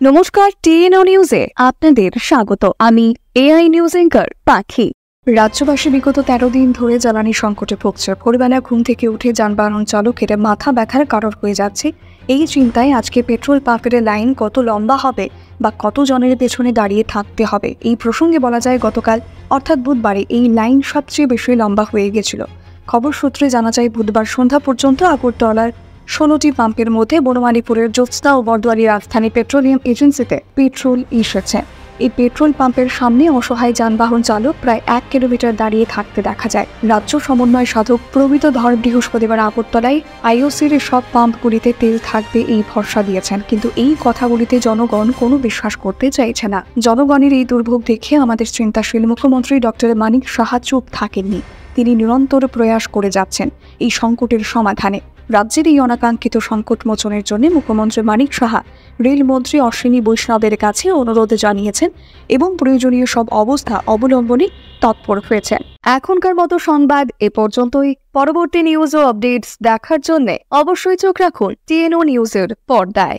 নমস্কার, টিএনও নিউজে আপনাদের স্বাগত। আমি এআই নিউজ অ্যাঙ্কার পাখি। রাজ্যবাসী বিগত 13 দিন ধরে জ্বালানি সংকটে ভুগছে। ভোরবেলা ঘুম থেকে উঠে যানবাহন চালকের মাথা ব্যথার কারণ হয়ে যাচ্ছে। এই চিন্তায় আজকে পেট্রোল পাম্পের লাইন কত লম্বা হবে বা কত জনের পেছনে দাঁড়িয়ে থাকতে হবে, এই প্রসঙ্গে বলা যায় গতকাল অর্থাৎ বুধবারে এই লাইন সবচেয়ে বেশি লম্বা হয়ে গেছিল। খবর সূত্রে জানা যায় বুধবার সন্ধ্যা পর্যন্ত আগরতলার 16টি পাম্পের মধ্যে বনমালীপুরের জ্যোৎস্না ও বরদোয়ালি রাজধানী পেট্রোলিয়াম এজেন্সিতে পেট্রোল এসেছে। এই পেট্রোল পাম্পের সামনে অসহায় যানবাহন চালক প্রায় 1 কিলোমিটার দাঁড়িয়ে থাকতে দেখা যায়। রাজ্য সমন্বয় সাধক প্রবীত ধর বৃহস্পতিবার আগরতলায় আইওসির সব পাম্পগুলিতে তেল থাকবে এই ভরসা দিয়েছেন, কিন্তু এই কথাগুলিতে জনগণ কোনো বিশ্বাস করতে চাইছে না। জনগণের এই দুর্ভোগ দেখে আমাদের চিন্তাশীল মুখ্যমন্ত্রী ডক্টর মানিক সাহা চুপ থাকেননি। তিনি নিরন্তর প্রয়াস করে যাচ্ছেন এই সংকটের সমাধানে। রাজ্যের এই অনাকাঙ্ক্ষিত সংকট মোচনের জন্য মুখ্যমন্ত্রী মানিক সাহা রেলমন্ত্রী অশ্বিনী বৈষ্ণবের কাছে অনুরোধ জানিয়েছেন এবং প্রয়োজনীয় সব অবস্থা অবলম্বনে তৎপর হয়েছেন। এখনকার মতো সংবাদ এ পর্যন্তই। পরবর্তী নিউজ ও আপডেটস দেখার জন্য অবশ্যই চোখ রাখুন টিএনও নিউজের পর্দায়।